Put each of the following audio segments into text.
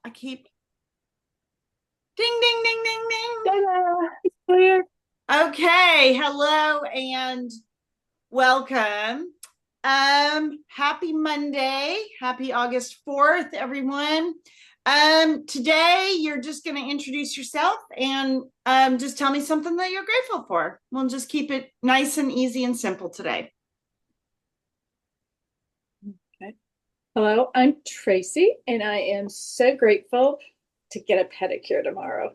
I keep ding, ding, ding, ding, ding. Ta-da! It's clear. Okay. Hello and welcome. Happy Monday. Happy August 4th, everyone. Today you're just going to introduce yourself and just tell me something that you're grateful for. We'll just keep it nice and easy and simple today. Okay. Hello, I'm Tracy, and I am so grateful to get a pedicure tomorrow.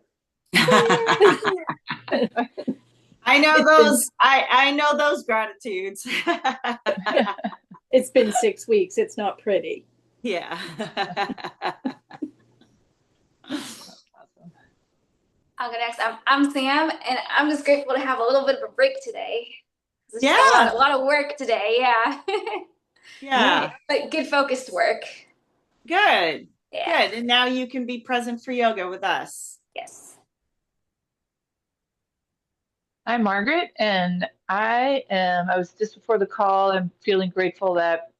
I know It's been those. I know those gratitudes. it's been 6 weeks. It's not pretty. Yeah. I'll go next. I'm Sam, and I'm just grateful to have a little bit of a break today. It's just Yeah. a lot of work today. Yeah, Yeah. but good focused work. Good. Yeah. Good. And now you can be present for yoga with us. Yes. I'm Margaret, and I was just before the call. I'm feeling grateful that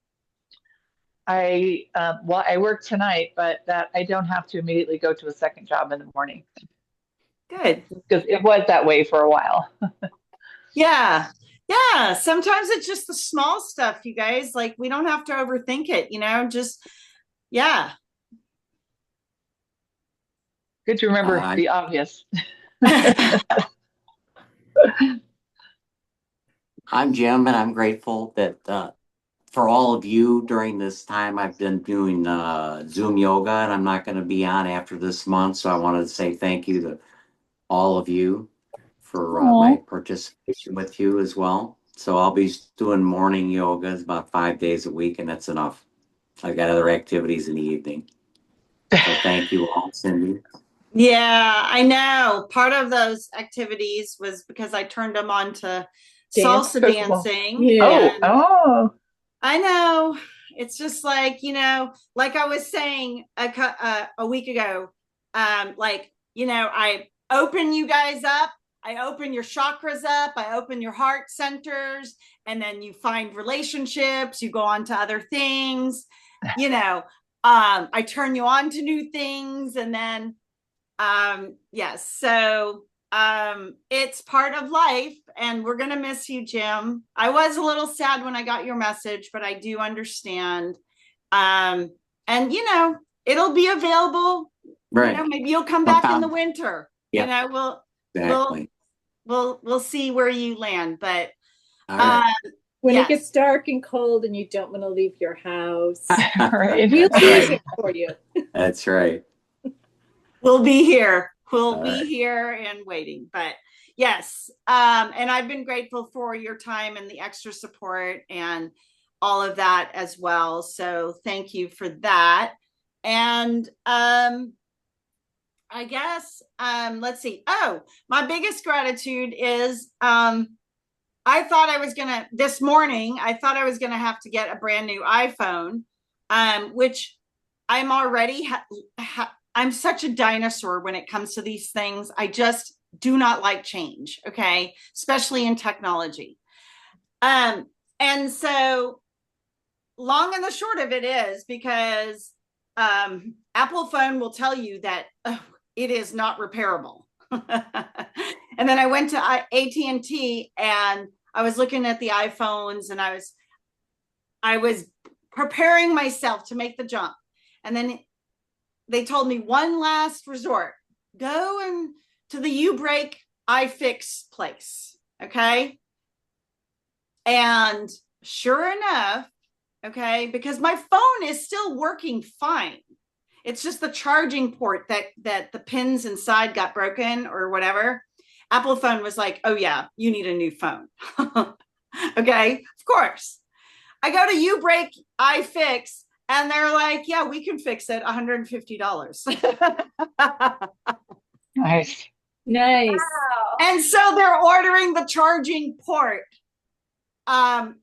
I work tonight, but that I don't have to immediately go to a second job in the morning Good. because it was that way for a while. Yeah. Yeah. Sometimes it's just the small stuff, you guys. Like we don't have to overthink it, just, yeah. Good to remember Uh, the obvious. I'm Jim, and I'm grateful that for all of you during this time. I've been doing Zoom yoga, and I'm not going to be on after this month. So I wanted to say thank you to all of you for my Oh, participation with you as well. So I'll be doing morning yoga about 5 days a week, and that's enough. I've got other activities in the evening. So thank you all, Cindy. Yeah, I know. Part of those activities was because I turned them on to dance salsa pickleball. dancing. Yeah. And Oh. I know it's just like, like I was saying a week ago, I open you guys up. I open your chakras up. I open your heart centers, and then you find relationships. You go on to other things, I turn you on to new things. And then, yes. So it's part of life, and we're gonna miss you, Jim. I was a little sad when I got your message, but I do understand. um and it'll be available. Right. Maybe you'll come back in the Sometime. winter. Yep. We'll we'll Exactly. we'll see where you land. But All um right. When it gets yes. dark and cold and you don't want to leave your house, Right. we'll That's be right. here for you. That's right. We'll be here. We'll All be right. here and waiting. But yes, and I've been grateful for your time and the extra support and all of that as well. So thank you for that. And I guess let's see. Oh, my biggest gratitude is I thought I was gonna this morning. I thought I was gonna have to get a brand new iPhone, which I'm already. I'm such a dinosaur when it comes to these things. I just do not like change. Okay, especially in technology. Um, and so long and the short of it is because Apple phone will tell you that it is not repairable. And then I went to AT&T and I was looking at the iPhones, and I was preparing myself to make the jump. And then they told me one last resort, go and to the U-Break iFix place. Okay. And sure enough, okay, because my phone is still working fine. It's just the charging port that the pins inside got broken or whatever. Apple phone was like, oh yeah, you need a new phone. Okay, of course. I go to U-Break iFix, and they're like, yeah, we can fix it, $150. Nice. Nice. Wow. And so they're ordering the charging port. Um,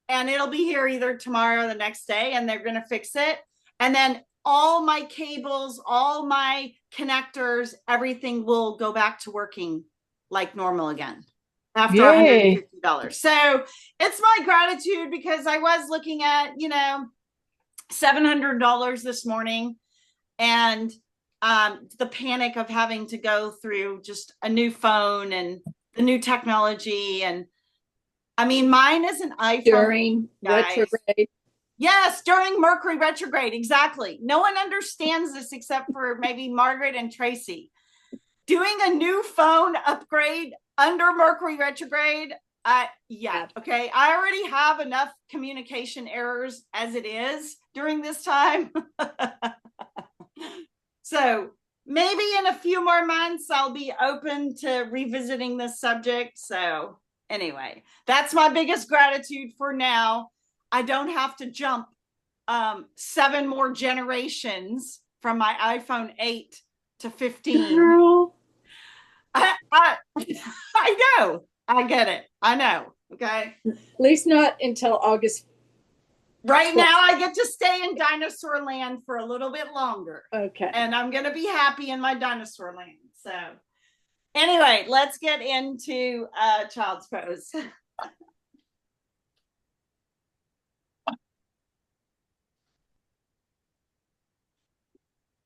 and it'll be here either tomorrow or the next day, and they're going to fix it. And then all my cables, all my connectors, everything will go back to working like normal again after Yay. $150. So it's my gratitude, because I was looking at, $700 this morning, and the panic of having to go through just a new phone and the new technology. And I mean, mine is an iPhone. During guys. retrograde. Yes, during Mercury retrograde. Exactly. No one understands this except for maybe Margaret and Tracy. Doing a new phone upgrade under Mercury retrograde. Yeah. Okay. I already have enough communication errors as it is during this time. So maybe in a few more months, I'll be open to revisiting this subject. So anyway, that's my biggest gratitude for now. I don't have to jump 7 more generations from my iPhone 8 to 15. Girl. I know. I get it. I know. Okay. At least not until August. Right now, I get to stay in dinosaur land for a little bit longer. Okay. And I'm going to be happy in my dinosaur land. So anyway, let's get into child's pose.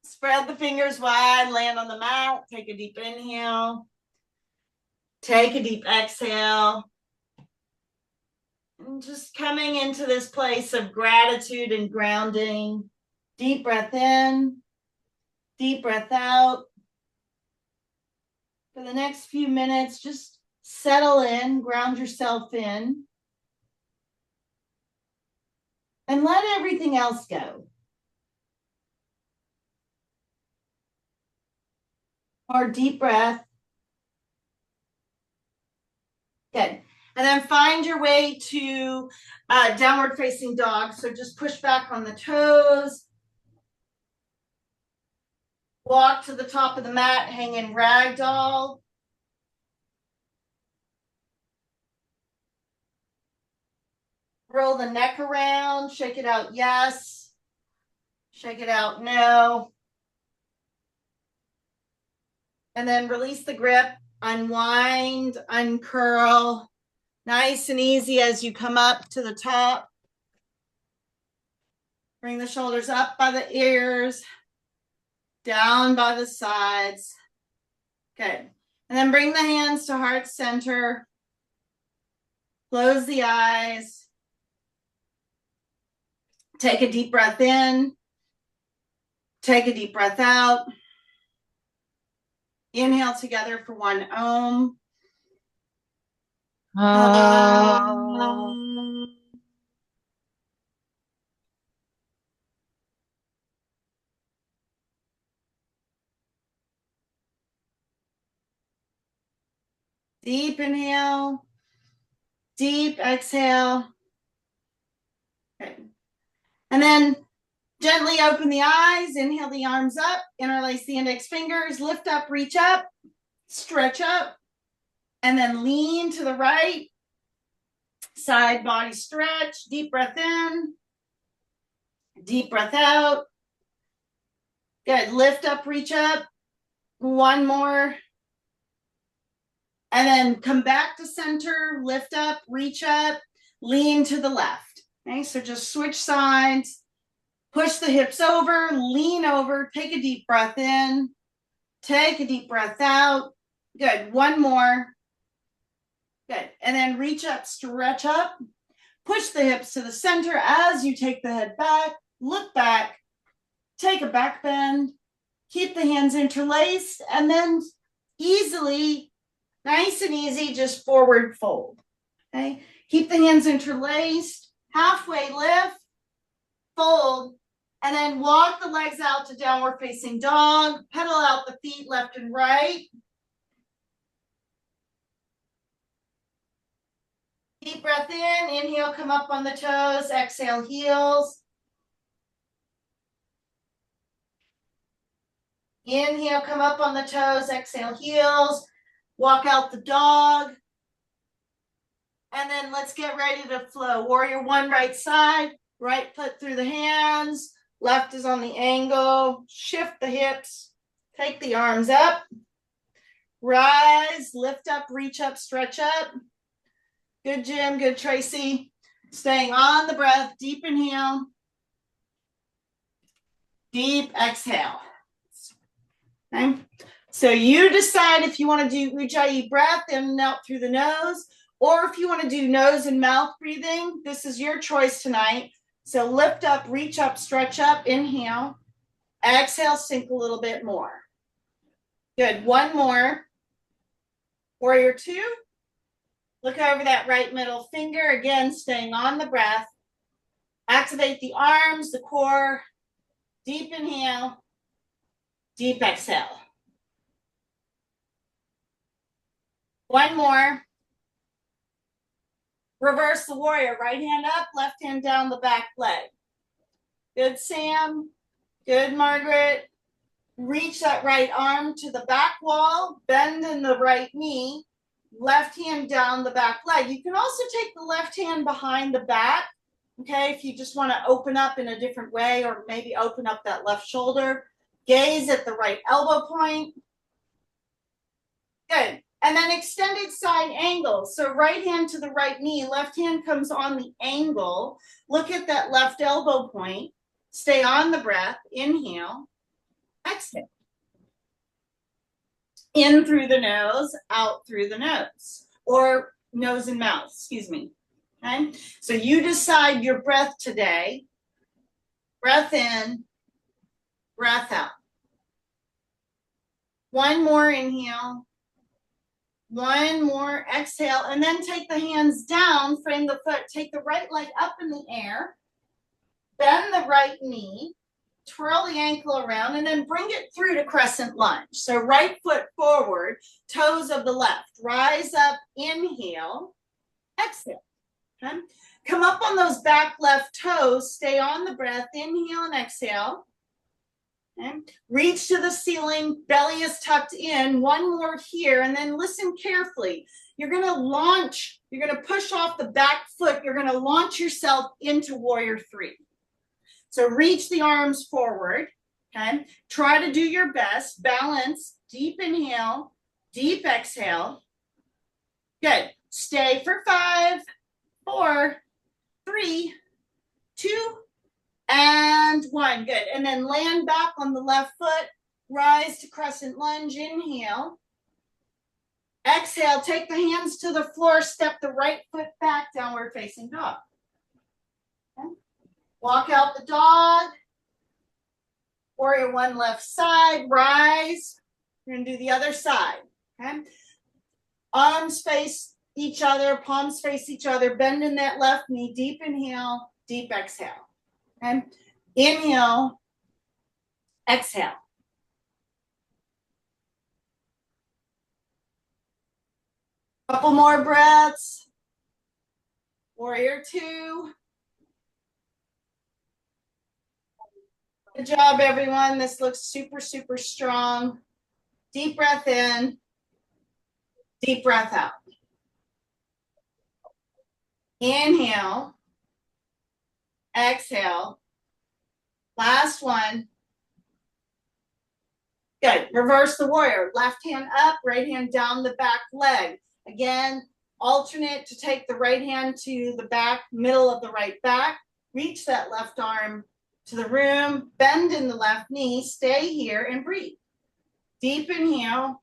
Spread the fingers wide, land on the mat, take a deep inhale. Take a deep exhale. And just coming into this place of gratitude and grounding. Deep breath in, deep breath out. For the next few minutes, just settle in, ground yourself in. And let everything else go. More deep breath. Good. And then find your way to downward facing dog. So just push back on the toes. Walk to the top of the mat, hang in ragdoll. Roll the neck around, shake it out, yes. Shake it out, no. And then release the grip, unwind, uncurl. Nice and easy as you come up to the top. Bring the shoulders up by the ears, down by the sides. Good. And then bring the hands to heart center. Close the eyes. Take a deep breath in. Take a deep breath out. Inhale together for 1 Om. Deep inhale. Deep exhale. Okay. And then gently open the eyes. Inhale the arms up. Interlace the index fingers. Lift up, reach up. Stretch up. And then lean to the right. Side body stretch. Deep breath in. Deep breath out. Good. Lift up, reach up. 1 more. And then come back to center. Lift up, reach up. Lean to the left. Okay, so just switch sides. Push the hips over. Lean over. Take a deep breath in. Take a deep breath out. Good. 1 more. Good. And then reach up, stretch up. Push the hips to the center as you take the head back. Look back. Take a back bend. Keep the hands interlaced. And then easily, nice and easy, just forward fold. Okay. Keep the hands interlaced. Halfway lift. Fold. And then walk the legs out to downward facing dog. Pedal out the feet left and right. Deep breath in. Inhale, come up on the toes. Exhale, heels. Inhale, come up on the toes. Exhale, heels. Walk out the dog. And then let's get ready to flow. Warrior 1, right side. Right foot through the hands. Left is on the angle. Shift the hips. Take the arms up. Rise, lift up, reach up, stretch up. Good, Jim. Good, Tracy. Staying on the breath. Deep inhale. Deep exhale. Okay. So you decide if you want to do Ujjayi breath in and out through the nose, or if you want to do nose and mouth breathing. This is your choice tonight. So lift up, reach up, stretch up, inhale. Exhale, sink a little bit more. Good. One more. Warrior two. Look over that right middle finger. Again, staying on the breath. Activate the arms, the core. Deep inhale. Deep exhale. One more. Reverse the warrior. Right hand up, left hand down the back leg. Good, Sam. Good, Margaret. Reach that right arm to the back wall. Bend in the right knee. Left hand down the back leg. You can also take the left hand behind the back. Okay, if you just want to open up in a different way, or maybe open up that left shoulder. Gaze at the right elbow point. Good. And then extended side angle. So right hand to the right knee, left hand comes on the angle. Look at that left elbow point. Stay on the breath. Inhale. Exhale. In through the nose, out through the nose. Or nose and mouth, excuse me. Okay. So you decide your breath today. Breath in, breath out. One more inhale. One more exhale, and then take the hands down, frame the foot, take the right leg up in the air, bend the right knee, twirl the ankle around, and then bring it through to crescent lunge. So right foot forward, toes of the left, rise up, inhale, exhale. Okay. Come up on those back left toes, stay on the breath, inhale and exhale. Okay. Reach to the ceiling, belly is tucked in. One more here, and then listen carefully. You're going to launch, you're going to push off the back foot. You're going to launch yourself into warrior three. So reach the arms forward. Okay. Try to do your best. Balance, deep inhale, deep exhale. Good. Stay for 5, 4, 3, 2, and 1. Good. And then land back on the left foot. Rise to crescent lunge. Inhale. Exhale. Take the hands to the floor. Step the right foot back. Downward facing dog. Okay. Walk out the dog. Warrior one left side. Rise. We're going to do the other side. Okay. Arms face each other. Palms face each other. Bend in that left knee. Deep inhale. Deep exhale. Okay. Inhale, exhale. Couple more breaths. Warrior two. Good job, everyone. This looks super, super strong. Deep breath in, deep breath out. Inhale, exhale. Last one. Good. Reverse the warrior. Left hand up, right hand down the back leg. Again, alternate to take the right hand to the back, middle of the right back. Reach that left arm to the room. Bend in the left knee. Stay here and breathe. Deep inhale.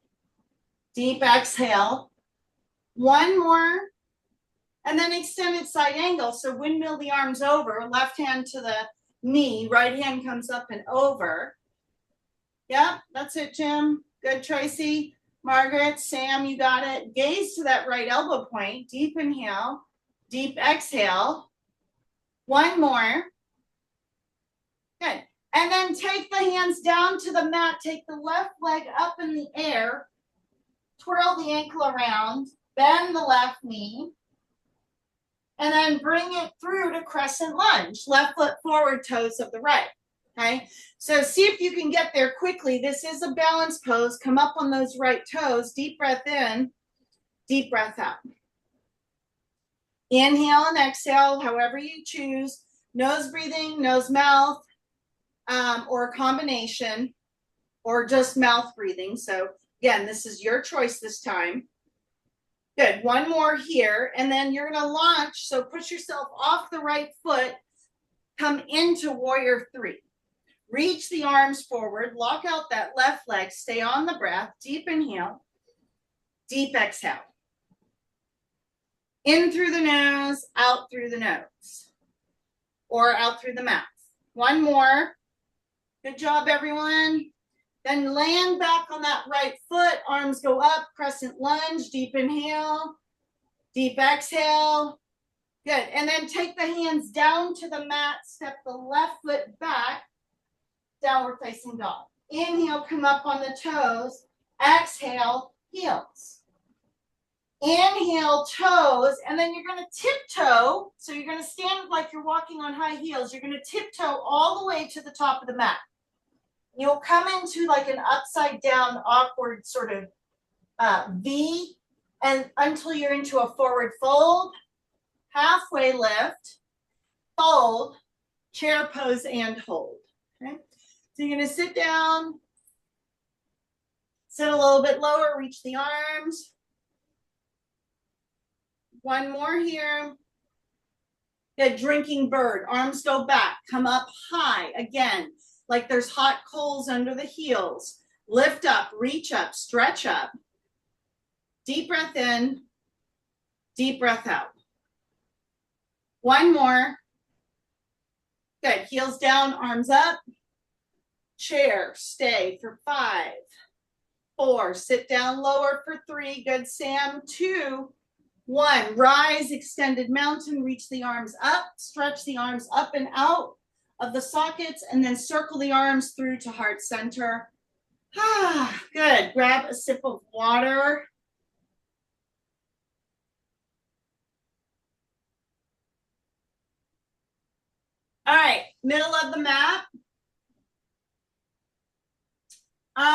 Deep exhale. One more. And then extended side angle. So windmill the arms over. Left hand to the knee. Right hand comes up and over. Yep, that's it, Jim. Good, Tracy. Margaret, Sam, you got it. Gaze to that right elbow point. Deep inhale, deep exhale. One more. Good. And then take the hands down to the mat. Take the left leg up in the air. Twirl the ankle around. Bend the left knee. And then bring it through to crescent lunge. Left foot forward, toes of the right. Okay, so see if you can get there quickly. This is a balance pose. Come up on those right toes. Deep breath in, deep breath out. Inhale and exhale, however you choose. Nose breathing, nose mouth, or a combination, or just mouth breathing. So again, this is your choice this time. Good. One more here, and then you're going to launch. So push yourself off the right foot. Come into warrior three. Reach the arms forward, lock out that left leg, stay on the breath, deep inhale, deep exhale. In through the nose, out through the nose, or out through the mouth. One more. Good job, everyone. Then land back on that right foot, arms go up, crescent lunge, deep inhale, deep exhale. Good, and then take the hands down to the mat, step the left foot back, downward facing dog. Inhale, come up on the toes. Exhale, heels. Inhale, toes, and then you're going to tiptoe. So you're going to stand like you're walking on high heels. You're going to tiptoe all the way to the top of the mat. You'll come into like an upside down, awkward sort of V, and until you're into a forward fold, halfway lift, fold, chair pose, and hold. Okay. So you're going to sit down, sit a little bit lower, reach the arms. One more here. Good, drinking bird. Arms go back, come up high again, like there's hot coals under the heels. Lift up, reach up, stretch up. Deep breath in, deep breath out. One more. Good, heels down, arms up. Chair, stay for 5, 4, sit down lower for 3, good Sam, 2, 1, rise, extended mountain, reach the arms up, stretch the arms up and out of the sockets, and then circle the arms through to heart center. Good, grab a sip of water. All right, middle of the mat.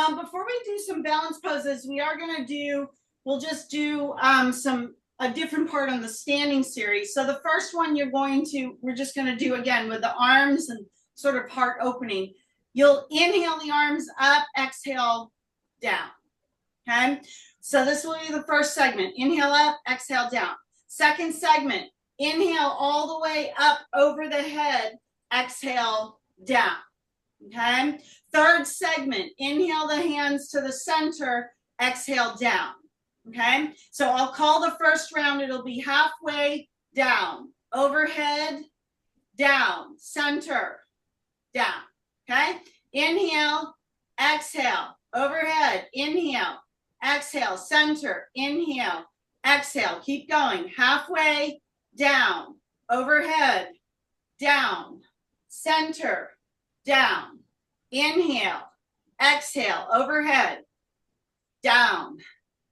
Before we do some balance poses, we are going to do, we'll just do a different part on the standing series. So the first one we're just going to do again with the arms and sort of heart opening. You'll inhale the arms up, exhale down. Okay. So this will be the first segment. Inhale up, exhale down. Second segment, inhale all the way up over the head, exhale down. Okay. Third segment, inhale the hands to the center, exhale down. Okay. So I'll call the first round. It'll be halfway down, overhead, down, center, down. Okay. Inhale, exhale, overhead, inhale, exhale, center, inhale, exhale. Keep going. Halfway down, overhead, down, center, down. Inhale, exhale, overhead, down,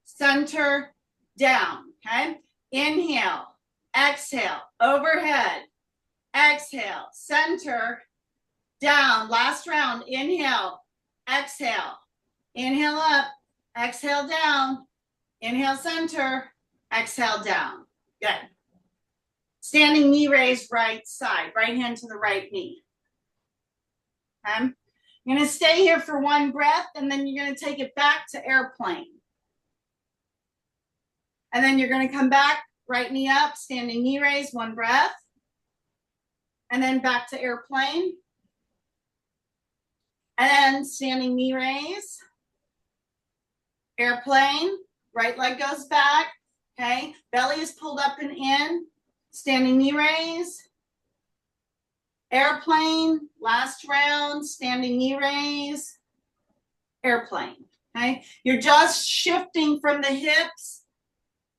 center, down. Okay. Inhale, exhale, overhead, exhale, center, down. Last round. Inhale, exhale, inhale up, exhale down, inhale center, exhale down. Good. Standing knee raise, right side, right hand to the right knee. Okay. You're going to stay here for one breath, and then you're going to take it back to airplane. And then you're going to come back, right knee up, standing knee raise, one breath. And then back to airplane. And then standing knee raise. Airplane, right leg goes back. Okay, belly is pulled up and in. Standing knee raise. Airplane, last round, standing knee raise, airplane. Okay, you're just shifting from the hips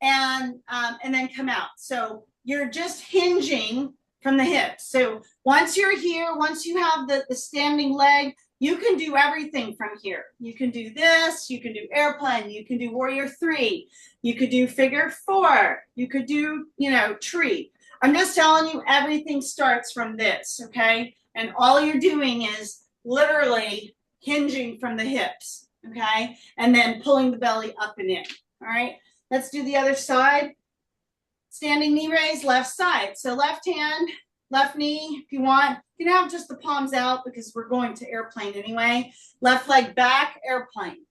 and then come out. So you're just hinging from the hips. So once you're here, once you have the standing leg, you can do everything from here. You can do this, you can do airplane, you can do warrior 3, you could do figure 4, you could do, tree. I'm just telling you, everything starts from this, okay? And all you're doing is literally hinging from the hips, okay? And then pulling the belly up and in, all right? Let's do the other side. Standing knee raise, left side. So left hand, left knee, if you want. You can have just the palms out because we're going to airplane anyway. Left leg back, airplane,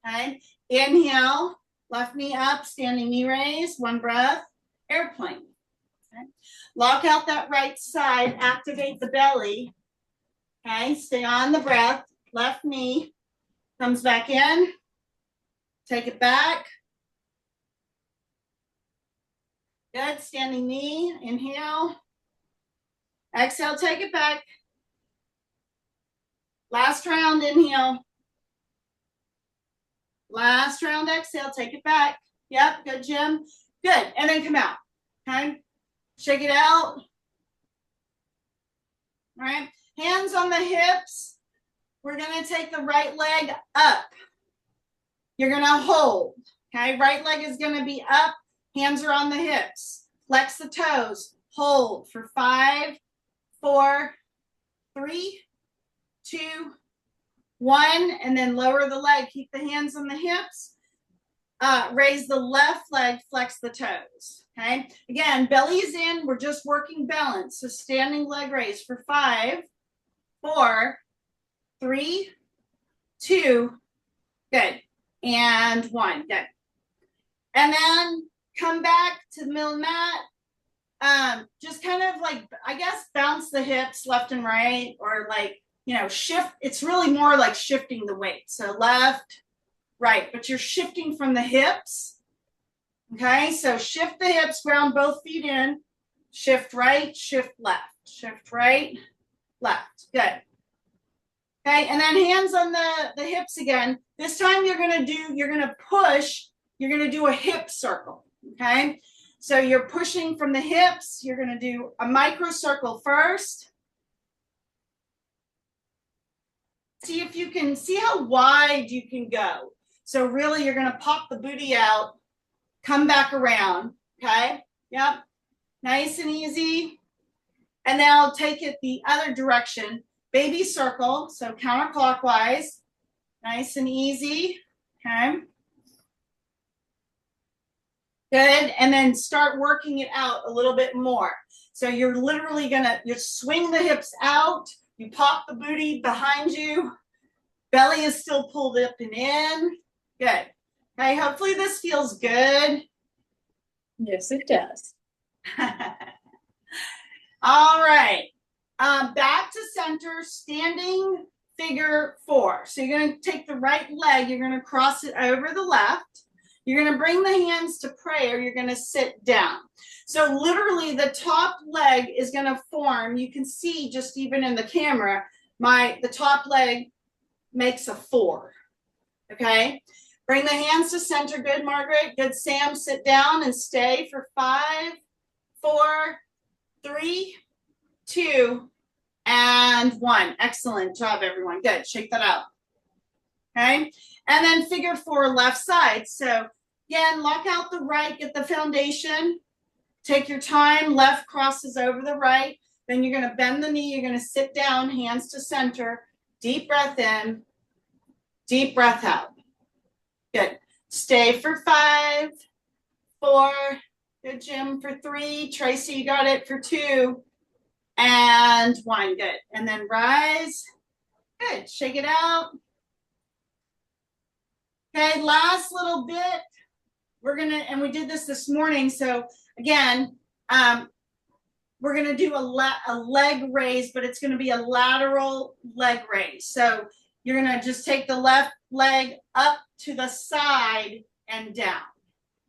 okay? Inhale, left knee up, standing knee raise, one breath, airplane. Okay. Lock out that right side, activate the belly. Okay, stay on the breath. Left knee comes back in. Take it back. Good, standing knee, inhale. Exhale, take it back. Last round, inhale. Last round, exhale, take it back. Yep, good, Jim. Good, and then come out, okay? Shake it out. All right, hands on the hips. We're gonna take the right leg up. You're gonna hold, okay? Right leg is gonna be up, hands are on the hips. Flex the toes, hold for 5, 4, 3, 2, 1, and then lower the leg. Keep the hands on the hips. Raise the left leg, flex the toes. Okay. Again, belly is in. We're just working balance. So standing leg raise for 5, 4, 3, 2, good, and 1, good. And then come back to the middle mat. Just kind of like, I guess, bounce the hips left and right, or like, you know, shift. It's really more like shifting the weight. So left, right, but you're shifting from the hips. Okay, so shift the hips, ground both feet in, shift right, shift left, shift right, left. Good. Okay, and then hands on the hips again. This time you're gonna push, you're gonna do a hip circle. Okay, so you're pushing from the hips, you're gonna do a micro circle first. See if you can see how wide you can go. So really you're gonna pop the booty out, come back around, okay? Yep, nice and easy. And now take it the other direction. Baby circle, so counterclockwise, nice and easy, okay? Good, and then start working it out a little bit more. So you're literally you swing the hips out, you pop the booty behind you, belly is still pulled up and in, good. Okay, hopefully this feels good. Yes, it does. All right, back to center, standing figure 4. So you're going to take the right leg, you're going to cross it over the left. You're going to bring the hands to prayer. You're going to sit down. So literally the top leg is going to form. You can see just even in the camera, the top leg makes a 4. Okay. Bring the hands to center. Good, Margaret. Good, Sam. Sit down and stay for 5, 4, 3, 2, and 1. Excellent job, everyone. Good. Shake that out. Okay. And then figure 4, left side. So again, lock out the right, get the foundation. Take your time. Left crosses over the right. Then you're going to bend the knee. You're going to sit down, hands to center. Deep breath in. Deep breath out. Good. Stay for 5, 4. Good, Jim, for 3. Tracy, you got it for 2. And 1. Good. And then rise. Good. Shake it out. Okay, last little bit. And we did this morning. So again, we're gonna do a leg raise, but it's gonna be a lateral leg raise. So you're gonna just take the left leg up to the side and down,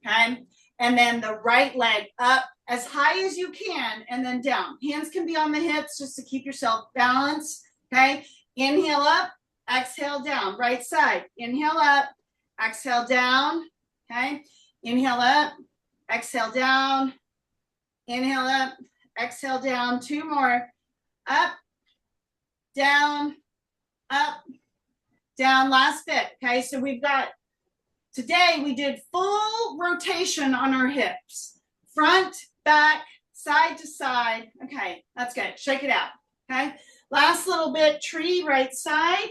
okay? And then the right leg up as high as you can and then down. Hands can be on the hips just to keep yourself balanced, okay? Inhale up, exhale down, right side. Inhale up, exhale down, okay? Inhale up, exhale down, inhale up, exhale down. 2 more, up, down, last bit, okay? So today we did full rotation on our hips, front, back, side to side. Okay, that's good, shake it out, okay? Last little bit, tree, right side.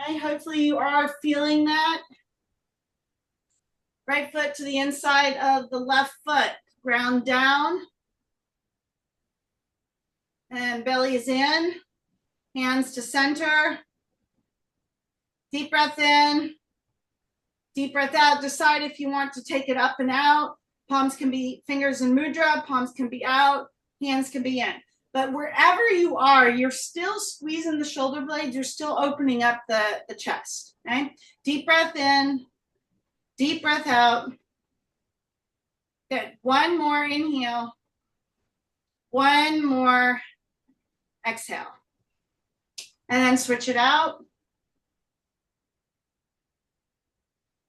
Okay, hopefully you are feeling that. Right foot to the inside of the left foot. Ground down. And belly is in. Hands to center. Deep breath in. Deep breath out. Decide if you want to take it up and out. Palms can be fingers in mudra. Palms can be out. Hands can be in. But wherever you are, you're still squeezing the shoulder blades. You're still opening up the chest. Okay. Deep breath in, deep breath out. Good. One more inhale. One more exhale. And then switch it out.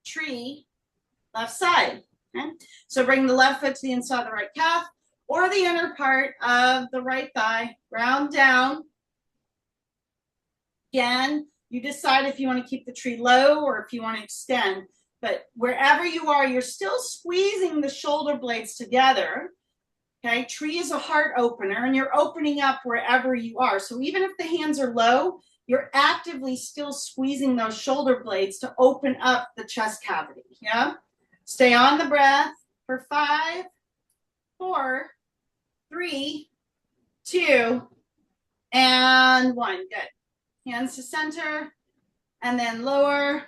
Tree, left side. Okay. So bring the left foot to the inside of the right calf or the inner part of the right thigh. Round down. Again, you decide if you want to keep the tree low or if you want to extend. But wherever you are, you're still squeezing the shoulder blades together. Okay, tree is a heart opener and you're opening up wherever you are. So even if the hands are low, you're actively still squeezing those shoulder blades to open up the chest cavity. Yeah. Stay on the breath for 5, 4, 3, 2, and 1. Good. Hands to center and then lower.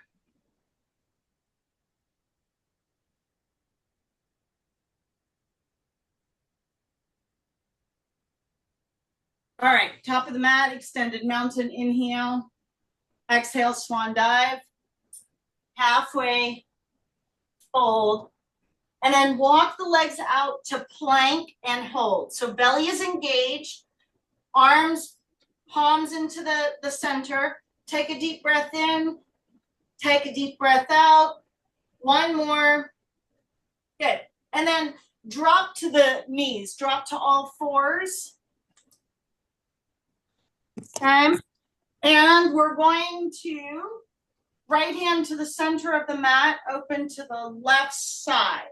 All right, top of the mat, extended mountain inhale. Exhale, swan dive. Halfway fold. And then walk the legs out to plank and hold. So belly is engaged. Arms, palms into the center. Take a deep breath in. Take a deep breath out. One more. Good. And then drop to the knees. Drop to all fours. Okay. And we're going to right hand to the center of the mat, open to the left side.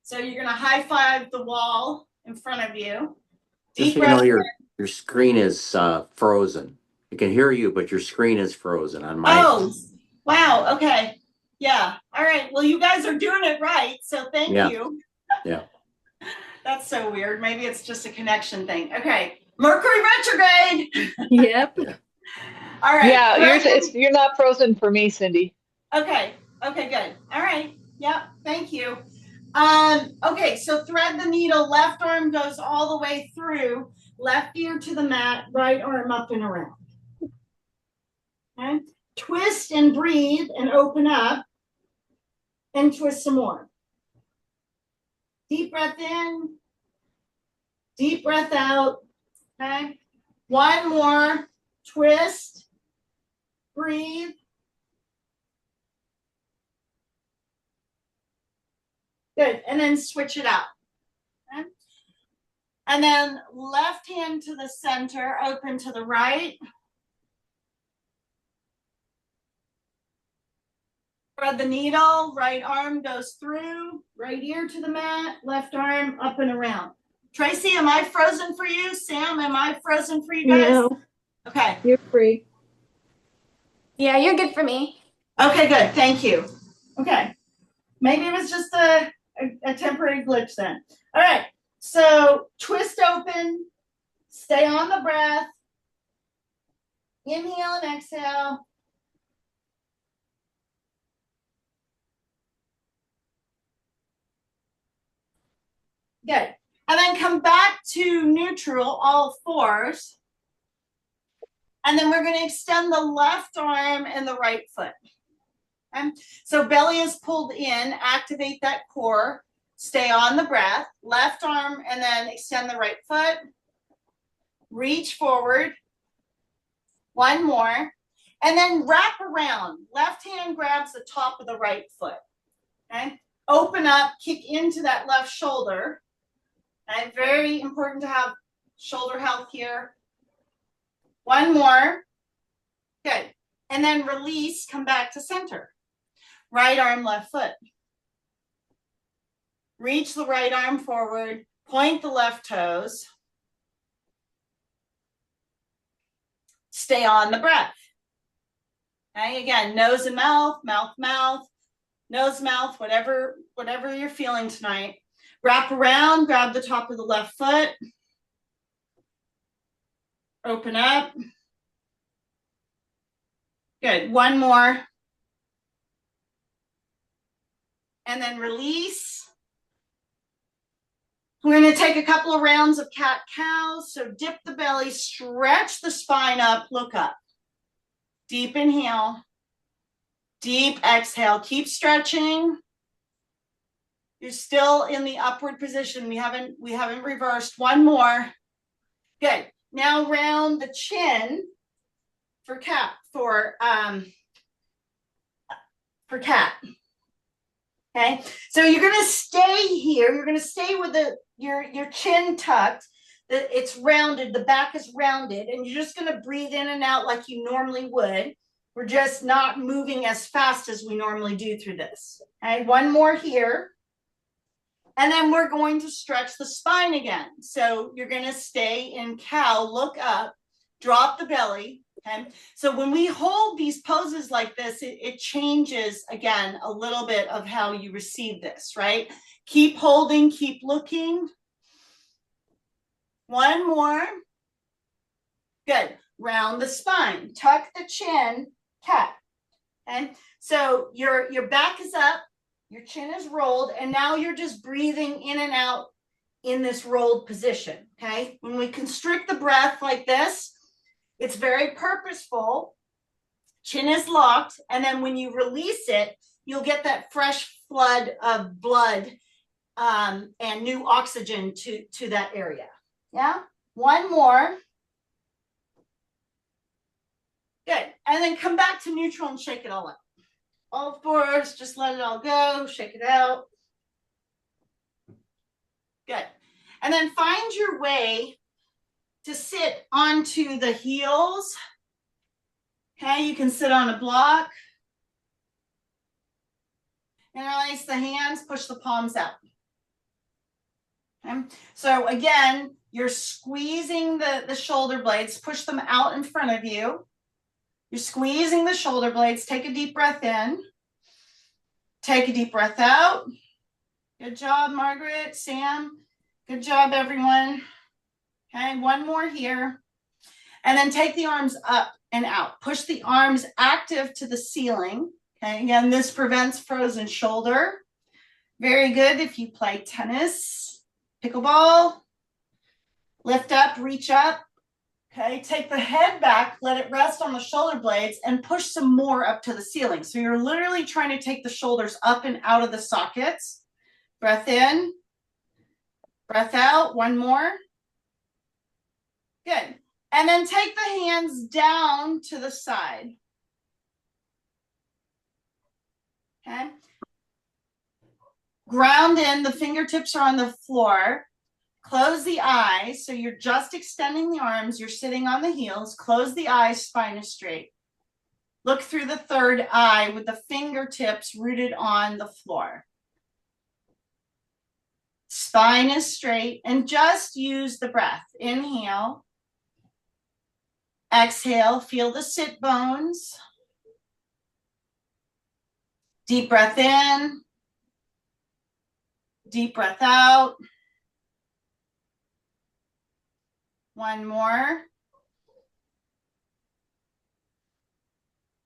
So you're going to high five the wall in front of you. Just so you know, your screen is frozen. I can hear you, but your screen is frozen on my. Oh, wow. Okay. Yeah. All right. Well, you guys are doing it right. So thank you. Yeah. That's so weird. Maybe it's just a connection thing. Okay. Mercury retrograde. Yep. All right. Yeah, you're not frozen for me, Cindy. Okay. Okay, good. All right. Yeah. Thank you. Okay, so thread the needle, left arm goes all the way through, left ear to the mat, right arm up and around. Okay, twist and breathe and open up and twist some more. Deep breath in, deep breath out. Okay, one more, twist, breathe. Good, and then switch it out. Okay. And then left hand to the center, open to the right. Thread the needle, right arm goes through, right ear to the mat, left arm up and around. Tracy, am I frozen for you? Sam, am I frozen for you guys? No. Okay. You're free. Yeah, you're good for me. Okay, good. Thank you. Okay. Maybe it was just a temporary glitch then. All right. So twist open, stay on the breath. Inhale and exhale. Good. And then come back to neutral, all fours. And then we're going to extend the left arm and the right foot. Okay? So belly is pulled in, activate that core, stay on the breath, left arm, and then extend the right foot. Reach forward. One more. And then wrap around. Left hand grabs the top of the right foot. Okay? Open up, kick into that left shoulder. Okay? Very important to have shoulder health here. One more. Good. And then release, come back to center. Right arm, left foot. Reach the right arm forward, point the left toes. Stay on the breath. Okay, again, nose and mouth, mouth, mouth, nose, mouth, whatever you're feeling tonight. Wrap around, grab the top of the left foot. Open up. Good. One more. And then release. We're going to take a couple of rounds of cat-cow. So dip the belly, stretch the spine up, look up. Deep inhale, deep exhale. Keep stretching. You're still in the upward position. We haven't reversed. One more. Good. Now round the chin for cat. Okay, so you're going to stay here. You're going to stay with your chin tucked. It's rounded. The back is rounded, and you're just going to breathe in and out like you normally would. We're just not moving as fast as we normally do through this. Okay, one more here. And then we're going to stretch the spine again. So you're going to stay in cow, look up, drop the belly. Okay. So when we hold these poses like this, it changes again a little bit of how you receive this, right? Keep holding, keep looking. One more. Good. Round the spine, tuck the chin, cat. Okay. So your back is up, your chin is rolled, and now you're just breathing in and out in this rolled position. Okay. When we constrict the breath like this, it's very purposeful. Chin is locked. And then when you release it, you'll get that fresh flood of blood and new oxygen to that area. Yeah. One more. Good. And then come back to neutral and shake it all up. All fours, just let it all go. Shake it out. Good. And then find your way to sit onto the heels. Okay, you can sit on a block. Interlace the hands, push the palms out. Okay, so again, you're squeezing the shoulder blades, push them out in front of you. You're squeezing the shoulder blades. Take a deep breath in. Take a deep breath out. Good job, Margaret, Sam. Good job, everyone. Okay, one more here. And then take the arms up and out. Push the arms active to the ceiling. Okay, again, this prevents frozen shoulder. Very good if you play tennis, pickleball. Lift up, reach up. Okay, take the head back, let it rest on the shoulder blades, and push some more up to the ceiling. So you're literally trying to take the shoulders up and out of the sockets. Breath in, breath out. One more. Good. And then take the hands down to the side. Okay. Ground in, the fingertips are on the floor. Close the eyes. So you're just extending the arms. You're sitting on the heels. Close the eyes, spine is straight. Look through the third eye with the fingertips rooted on the floor. Spine is straight, and just use the breath. Inhale. Exhale, feel the sit bones. Deep breath in. Deep breath out. One more.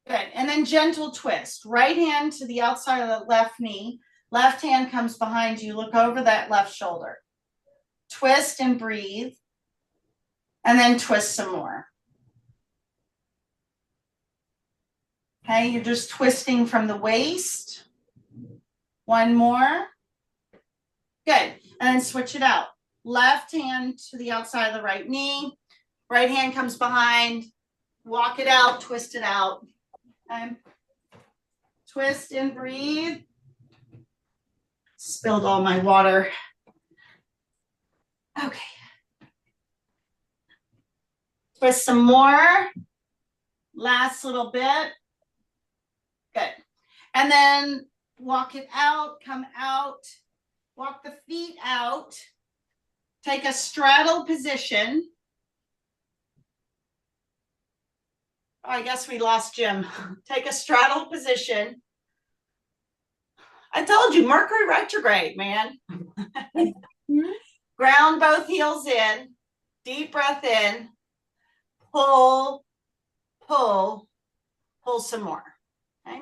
Good. And then gentle twist. Right hand to the outside of the left knee. Left hand comes behind you. Look over that left shoulder. Twist and breathe. And then twist some more. Okay, you're just twisting from the waist. One more. Good. And then switch it out. Left hand to the outside of the right knee. Right hand comes behind. Walk it out, twist it out. Okay. Twist and breathe. Spilled all my water. Okay. Twist some more. Last little bit. Good. And then walk it out, come out, walk the feet out, take a straddle position. Oh, I guess we lost Jim. Take a straddle position. I told you, Mercury retrograde, man. Ground both heels in, deep breath in, pull, pull, pull some more. Okay,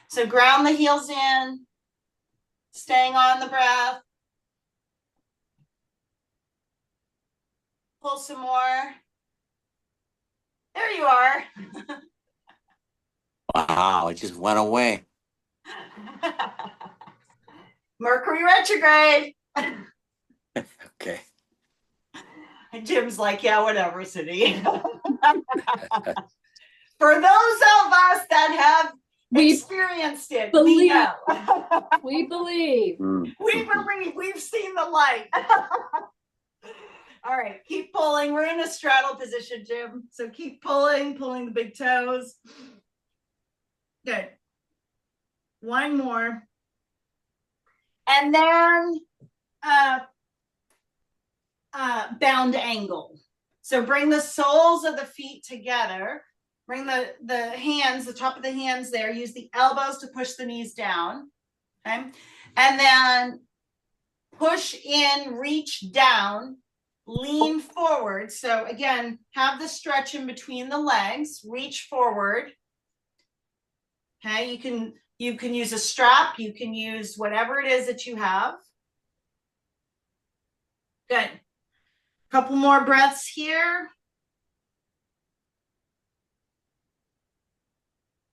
so ground the heels in, staying on the breath. Pull some more. There you are. Wow, it just went away. Mercury retrograde. Okay. Jim's like, yeah, whatever, Cindy. For those of us that have experienced it, we know. We believe. We believe. We've seen the light. All right, keep pulling. We're in a straddle position, Jim. So keep pulling the big toes. Good. One more. And then bound angle. So bring the soles of the feet together. Bring the hands, the top of the hands there. Use the elbows to push the knees down. Okay. And then push in, reach down, lean forward. So again, have the stretch in between the legs, reach forward. Okay, you can use a strap, you can use whatever it is that you have. Good. Couple more breaths here.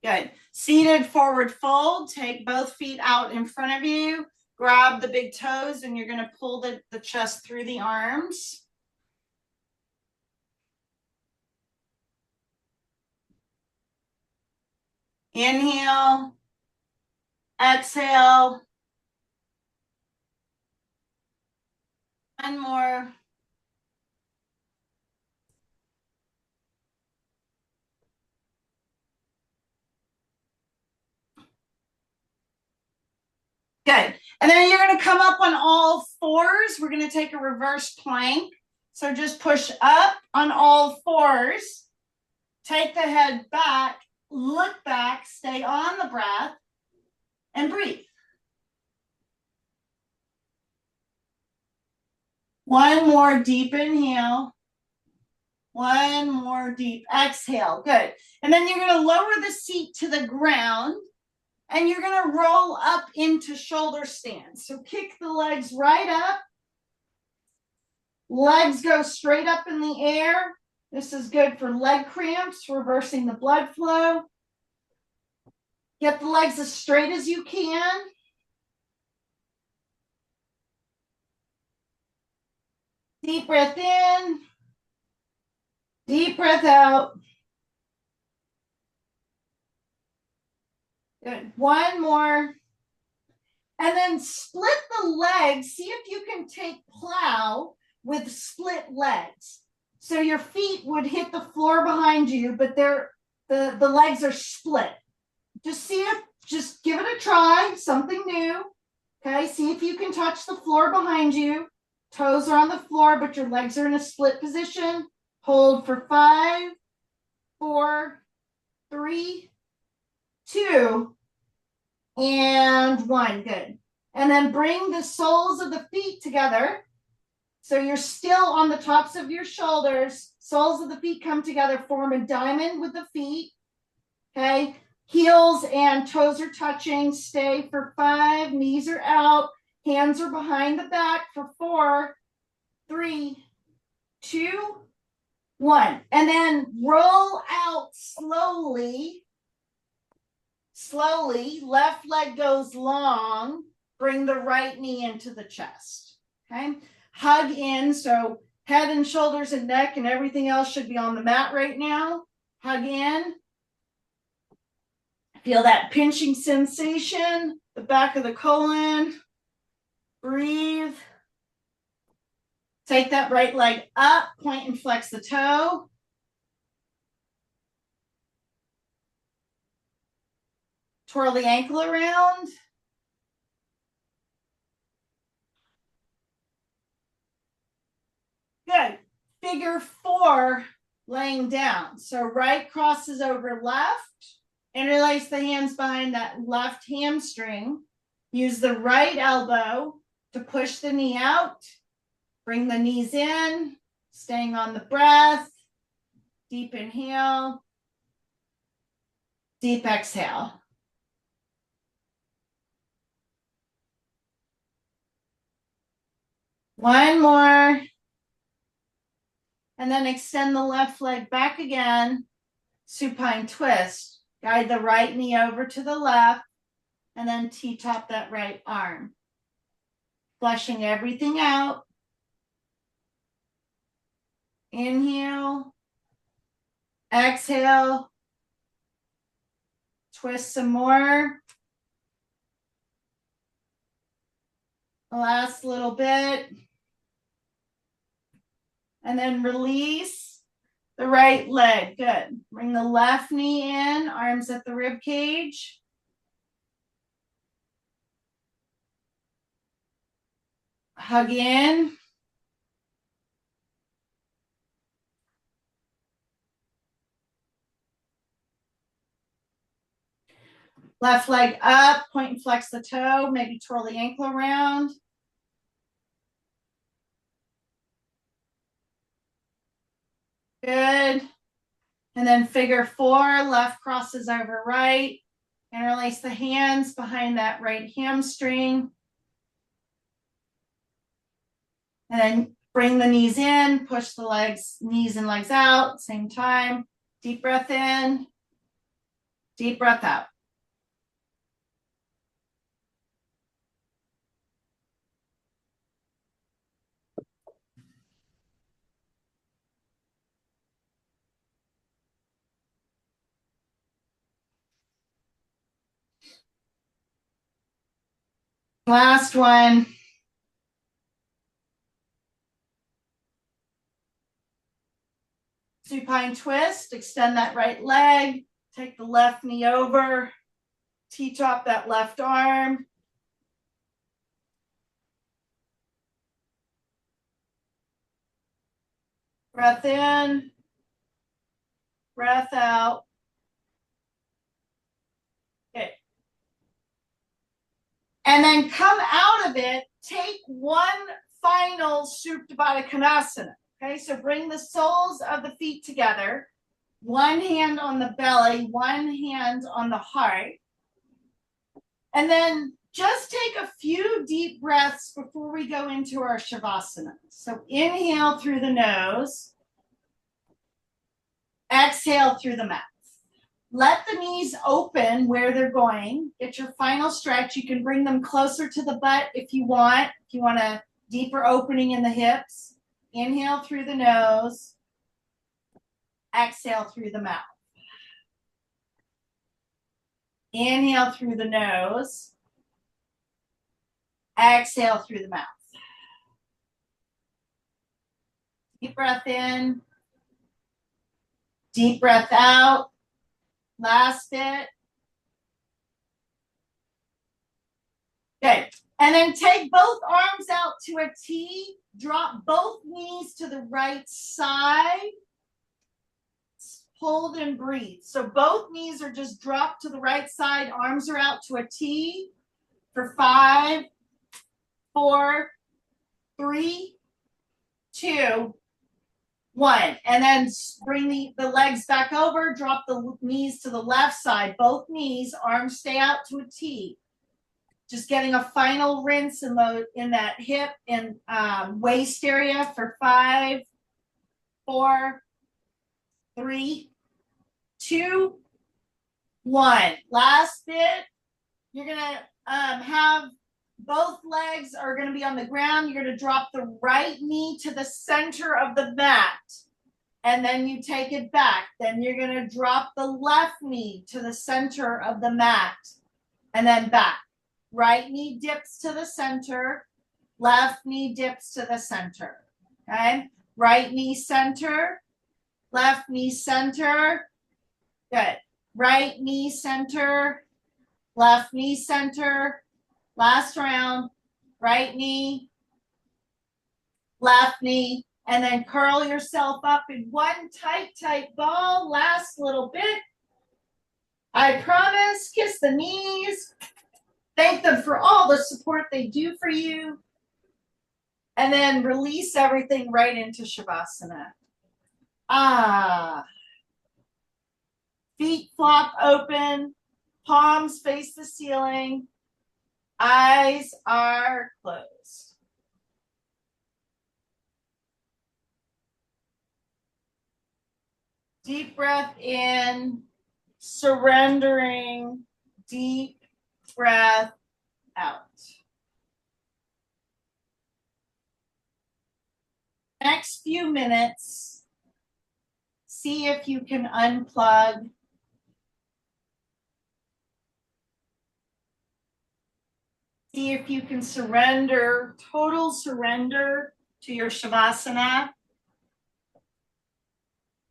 Good. Seated forward fold. Take both feet out in front of you. Grab the big toes and you're going to pull the chest through the arms. Inhale. Exhale. One more. Good. And then you're going to come up on all fours. We're going to take a reverse plank. So just push up on all fours. Take the head back, look back, stay on the breath, and breathe. One more deep inhale. One more deep exhale. Good. And then you're going to lower the seat to the ground. And you're going to roll up into shoulder stand. So kick the legs right up. Legs go straight up in the air. This is good for leg cramps, reversing the blood flow. Get the legs as straight as you can. Deep breath in. Deep breath out. Good. One more. And then split the legs. See if you can take plow with split legs. So your feet would hit the floor behind you, but the legs are split. Just give it a try, something new. Okay, see if you can touch the floor behind you. Toes are on the floor, but your legs are in a split position. Hold for 5, 4, 3, 2, and 1. Good. And then bring the soles of the feet together. So you're still on the tops of your shoulders. Soles of the feet come together, form a diamond with the feet. Okay. Heels and toes are touching. Stay for 5. Knees are out. Hands are behind the back for 4, 3, 2, 1. And then roll out slowly. Slowly. Left leg goes long. Bring the right knee into the chest. Okay. Hug in. So head and shoulders and neck and everything else should be on the mat right now. Hug in. Feel that pinching sensation, the back of the colon. Breathe. Take that right leg up, point and flex the toe. Twirl the ankle around. Good. Figure 4 laying down. So right crosses over left. Interlace the hands behind that left hamstring. Use the right elbow to push the knee out. Bring the knees in, staying on the breath. Deep inhale. Deep exhale. One more. And then extend the left leg back again. Supine twist. Guide the right knee over to the left. And then T-top that right arm. Flushing everything out. Inhale. Exhale. Twist some more. Last little bit. And then release the right leg. Good. Bring the left knee in, arms at the rib cage. Hug in. Left leg up, point and flex the toe, maybe twirl the ankle around. Good. And then figure four, left crosses over right. Interlace the hands behind that right hamstring. And then bring the knees in, push the legs, knees and legs out, same time. Deep breath in, deep breath out. Last one. Supine twist, extend that right leg, take the left knee over, T-top that left arm. Breath in, breath out. Okay. And then come out of it, take one final Supta Baddha Konasana. Okay, so bring the soles of the feet together. One hand on the belly, one hand on the heart. And then just take a few deep breaths before we go into our Shavasana. So inhale through the nose. Exhale through the mouth. Let the knees open where they're going. Get your final stretch. You can bring them closer to the butt if you want. If you want a deeper opening in the hips. Inhale through the nose. Exhale through the mouth. Inhale through the nose. Exhale through the mouth. Deep breath in. Deep breath out. Last bit. Good. And then take both arms out to a T. Drop both knees to the right side. Hold and breathe. So both knees are just dropped to the right side. Arms are out to a T for 5, 4, 3, 2, 1. And then bring the legs back over. Drop the knees to the left side. Both knees, arms stay out to a T. Just getting a final rinse in that hip and waist area for 5, 4, 3, 2, 1. Last bit. You're gonna have both legs are gonna be on the ground. You're gonna drop the right knee to the center of the mat, and then you take it back. Then you're gonna drop the left knee to the center of the mat, and then back. Right knee dips to the center, left knee dips to the center. Okay? Right knee center, left knee center. Good. Right knee center, left knee center. Last round. Right knee, left knee, and then curl yourself up in one tight ball. Last little bit. I promise. Kiss the knees. Thank them for all the support they do for you. And then release everything right into Shavasana. Feet flop open. Palms face the ceiling. Eyes are closed. Deep breath in, surrendering, deep breath out. Next few minutes, see if you can unplug. See if you can surrender, total surrender to your Shavasana.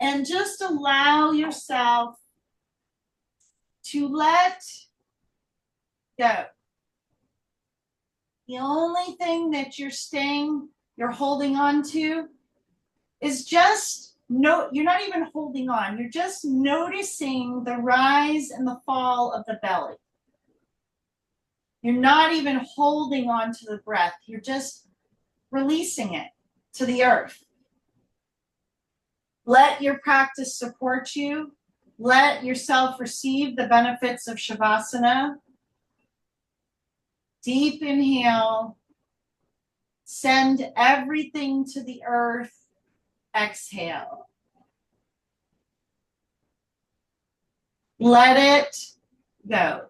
And just allow yourself to let go. The only thing that you're holding on to is just you're not even holding on. You're just noticing the rise and the fall of the belly. You're not even holding on to the breath. You're just releasing it to the earth. Let your practice support you. Let yourself receive the benefits of Shavasana. Deep inhale. Send everything to the earth. Exhale. Let it go.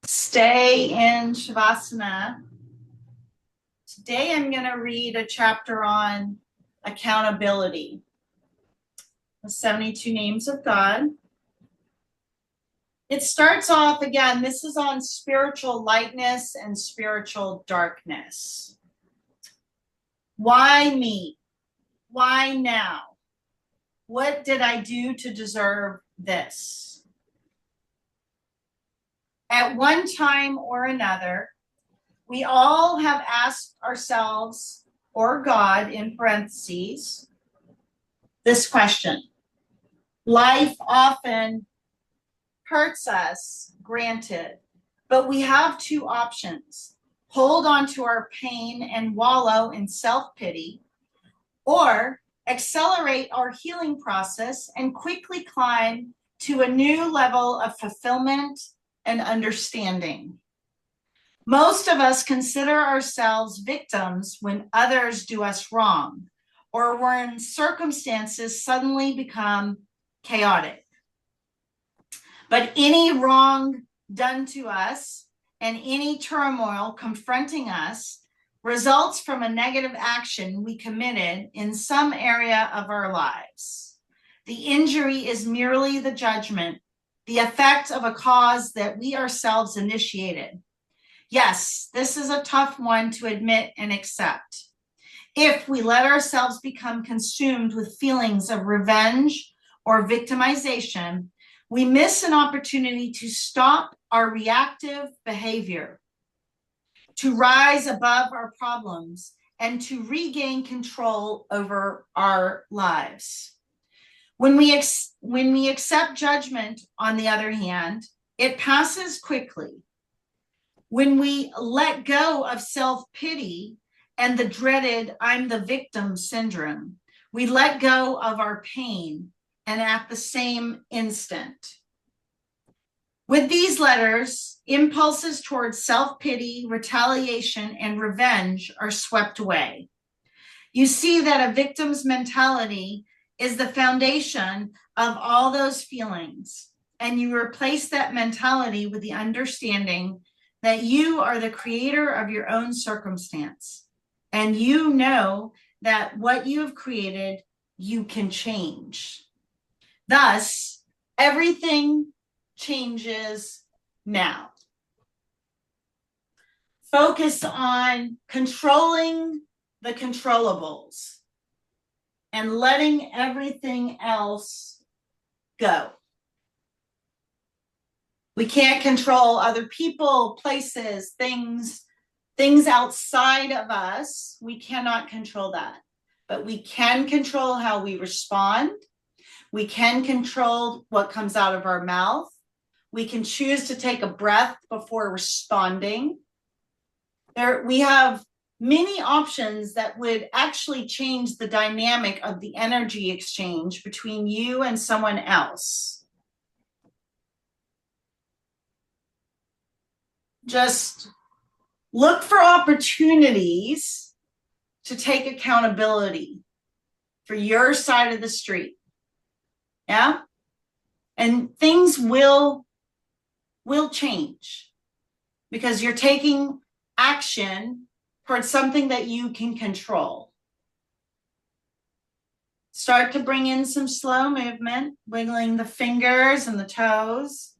Stay in Shavasana. Today I'm going to read a chapter on accountability. The 72 Names of God. It starts off again, this is on spiritual lightness and spiritual darkness. Why me? Why now? What did I do to deserve this? At one time or another, we all have asked ourselves, or God in parentheses, this question. Life often hurts us, granted, but we have two options. Hold on to our pain and wallow in self-pity, or accelerate our healing process and quickly climb to a new level of fulfillment and understanding. Most of us consider ourselves victims when others do us wrong, or when circumstances suddenly become chaotic. But any wrong done to us and any turmoil confronting us results from a negative action we committed in some area of our lives. The injury is merely the judgment, the effect of a cause that we ourselves initiated. Yes, this is a tough one to admit and accept. If we let ourselves become consumed with feelings of revenge or victimization, we miss an opportunity to stop our reactive behavior, to rise above our problems, and to regain control over our lives. When we accept judgment, on the other hand, it passes quickly. When we let go of self-pity and the dreaded "I'm the victim" syndrome, we let go of our pain, and at the same instant. With these letters, impulses towards self-pity, retaliation, and revenge are swept away. You see that a victim's mentality is the foundation of all those feelings, and you replace that mentality with the understanding that you are the creator of your own circumstance, and you know that what you have created, you can change. Thus, everything changes now. Focus on controlling the controllables and letting everything else go. We can't control other people, places, things outside of us. We cannot control that, but we can control how we respond. We can control what comes out of our mouth. We can choose to take a breath before responding. We have many options that would actually change the dynamic of the energy exchange between you and someone else. Just look for opportunities to take accountability for your side of the street. Yeah? And things will change because you're taking action towards something that you can control. Start to bring in some slow movement, wiggling the fingers and the toes.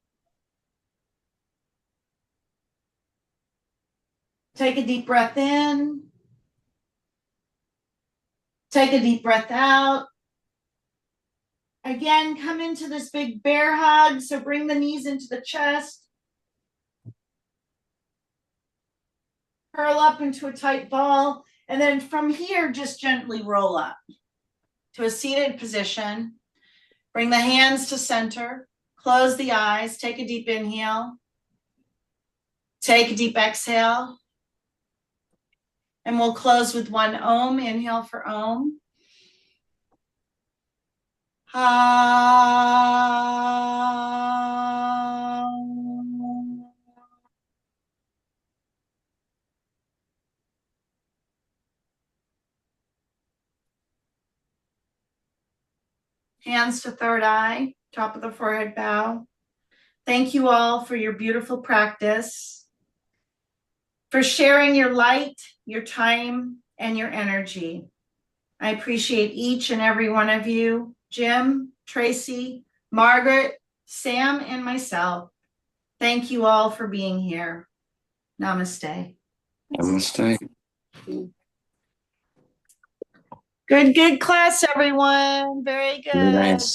Take a deep breath in. Take a deep breath out. Again, come into this big bear hug. So bring the knees into the chest. Curl up into a tight ball. And then from here, just gently roll up to a seated position. Bring the hands to center. Close the eyes. Take a deep inhale. Take a deep exhale. And we'll close with one Om. Inhale for Om. Hands to third eye, top of the forehead bow. Thank you all for your beautiful practice, for sharing your light, your time, and your energy. I appreciate each and every one of you, Jim, Tracy, Margaret, Sam, and myself. Thank you all for being here. Namaste. Namaste. Good class, everyone. Very good. Very nice.